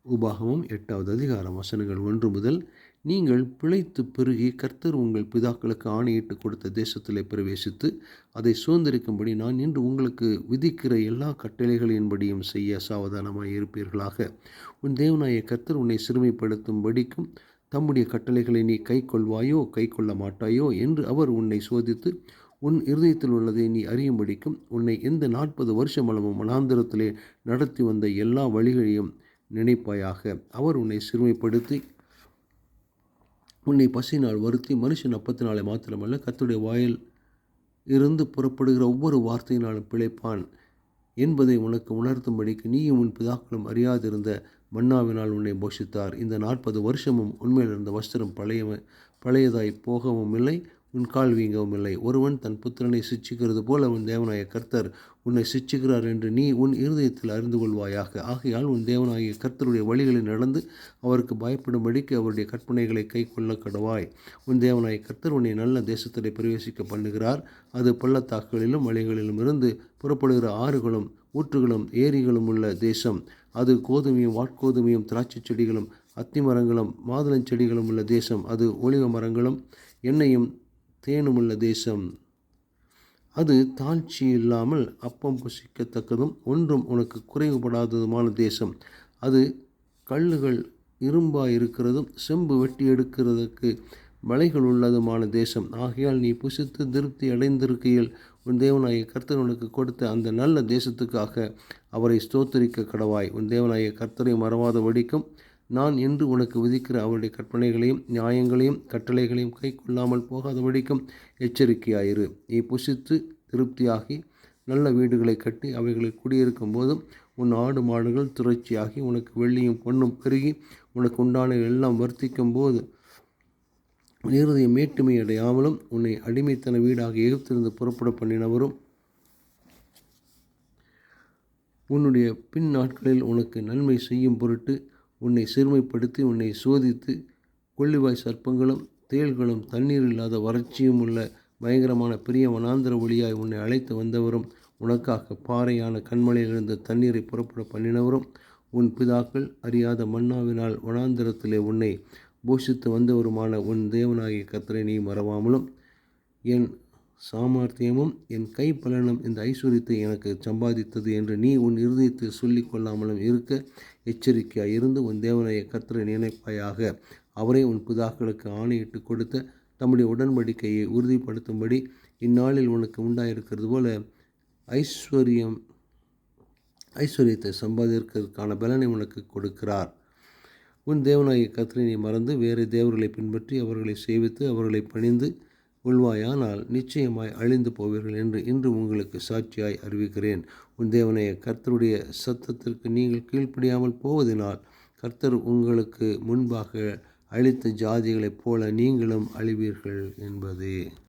உபாகமம் 8வது அதிகாரம் வசனங்கள் 1 முதல். நீங்கள் பிழைத்து பெருகி கர்த்தர் உங்கள் பிதாக்களுக்கு ஆணையிட்டு கொடுத்த தேசத்திலே பிரவேசித்து அதை சுதந்திரிக்கும்படி நான் இன்று உங்களுக்கு விதிக்கிற எல்லா கட்டளைகளின்படியும் செய்ய சாவதானமாய் இருப்பீர்களாக. உன் தேவனாகிய கர்த்தர் உன்னை சிறுமைப்படுத்தும்படிக்கும் தம்முடைய கட்டளைகளை நீ கை கொள்வாயோ கை கொள்ள மாட்டாயோ என்று அவர் உன்னை சோதித்து உன் இருதயத்தில் உள்ளதை நீ அறியும்படிக்கும் உன்னை இந்த 40 வருஷமளவும் வனாந்திரத்திலே நடத்தி வந்த எல்லா வழிகளையும் நினைப்பாயாக. அவர் உன்னை சிறுமைப்படுத்தி உன்னை பசியினால் வருத்தி மனுஷன் அப்பத்தினாலே மாத்திரமல்ல கர்த்தருடைய வாயில் இருந்து புறப்படுகிற ஒவ்வொரு வார்த்தையினாலும் பிழைப்பான் என்பதை உனக்கு உணர்த்தும்படிக்கு நீயும் உன் பிதாக்களும் அறியாதிருந்த மன்னாவினால் உன்னை போஷித்தார். இந்த 40 வருஷமும் உண்மையில் இருந்த வஸ்திரம் பழையதாய் போகவும் இல்லை, உன் கால் வீங்கவும் இல்லை. ஒருவன் தன் புத்திரனை சிட்சிக்கிறது போல உன் தேவனாகிய கர்த்தர் உன்னை சிட்சிக்கிறார் என்று நீ உன் இருதயத்தில் அறிந்து கொள்வாயாக. ஆகையால் உன் தேவனாகிய கர்த்தருடைய வழிகளில் நடந்து அவருக்கு பயப்படும்படிக்கு அவருடைய கற்பனைகளை கை கொள்ள கடவாய். உன் தேவனாகிய கர்த்தர் உன்னை நல்ல தேசத்திலே பிரவேசிக்க பண்ணுகிறார். அது பள்ளத்தாக்குகளிலும் மலைகளிலும் இருந்து புறப்படுகிற ஆறுகளும் ஊற்றுகளும் ஏரிகளும் உள்ள தேசம். அது கோதுமையும் வாட்கோதுமையும் திராட்சை செடிகளும் அத்தி மரங்களும் மாதுளஞ்செடிகளும் உள்ள தேசம். அது ஒலிவ மரங்களும் எண்ணெயும் தேனுமுள்ள தேசம். அது தாழ்ச்சி இல்லாமல் அப்பம் புசிக்கத்தக்கதும் ஒன்றும் உனக்கு குறைவுபடாததுமான தேசம். அது கல்லுகள் இரும்பாயிருக்கிறதும் செம்பு வெட்டி எடுக்கிறதுக்கு மலைகள் உள்ளதுமான தேசம். ஆகையால் நீ புசித்து திருப்தி அடைந்திருக்கையில் உன் தேவனாகிய கர்த்தர் உனக்கு கொடுத்த அந்த நல்ல தேசத்துக்காக அவரை ஸ்தோத்தரிக்க கடவாய். உன் தேவனாகிய கர்த்தரை மறவாதபடிக்கும் நான் இன்று உனக்கு விதிக்கிற அவருடைய கற்பனைகளையும் நியாயங்களையும் கட்டளைகளையும் கை கொள்ளாமல் போகாதபடிக்கும் எச்சரிக்கையாயிரு. நீ புசித்து திருப்தியாகி நல்ல வீடுகளை கட்டி அவைகளில் குடியிருக்கும் போதும் உன் ஆடு மாடுகள் திரட்சியாகி உனக்கு வெள்ளியும் பொன்னும் பெருகி உனக்கு உண்டான எல்லாம் வர்த்திக்கும் போது உன் இருதயம் மேட்டுமை அடையாமலும் உன்னை அடிமைத்தன வீடாக எகிப்திலிருந்து புறப்பட பண்ணினவரும் உன்னுடைய பின் நாட்களில் உனக்கு நன்மை செய்யும் பொருட்டு உன்னை சிறுமைப்படுத்தி உன்னை சோதித்து கொள்ளிவாய் சர்ப்பங்களும் தேள்களும் தண்ணீர் இல்லாத வறட்சியும் உள்ள பயங்கரமான பெரிய வனாந்திர வழியாய் உன்னை அழைத்து வந்தவரும் உனக்காக பாறையான கண்மலையிலிருந்து தண்ணீரை புறப்பட பண்ணினவரும் உன் பிதாக்கள் அறியாத மன்னாவினால் வனாந்திரத்திலே உன்னை போஷித்து வந்தவருமான உன் தேவனாகிய கர்த்தரை நீ மறவாமலும் என் சாமர்த்தியமும் என் கை பலனும் இந்த ஐஸ்வர்யத்தை எனக்கு சம்பாதித்தது என்று நீ உன் இருதயத்தில் சொல்லிக் கொள்ளாமலும் இருக்க எச்சரிக்கையாய் இருந்து உன் தேவனாகிய கர்த்தரை நினைப்பாயாக. அவரே உன் பிதாக்களுக்கு ஆணையிட்டு கொடுத்த தம்முடைய உடன்படிக்கையை உறுதிப்படுத்தும்படி இந்நாளில் உனக்கு உண்டாயிருக்கிறது போல ஐஸ்வர்யத்தை சம்பாதிக்கிறதுக்கான பலனை உனக்கு கொடுக்கிறார். உன் தேவனாகிய கர்த்தரை நீ மறந்து வேறு தேவர்களை பின்பற்றி அவர்களை சேவித்து அவர்களை பணிந்து கொள்வாயானால் நிச்சயமாய் அழிந்து போவீர்கள் என்று இன்று உங்களுக்கு சாட்சியாய் அறிவிக்கிறேன். உன் தேவனாகிய கர்த்தருடைய சத்தத்திற்கு நீங்கள் கீழ்ப்படியாமல் போவதினால் கர்த்தர் உங்களுக்கு முன்பாக அழித்த ஜாதிகளைப் போல நீங்களும் அழிவீர்கள் என்பதே.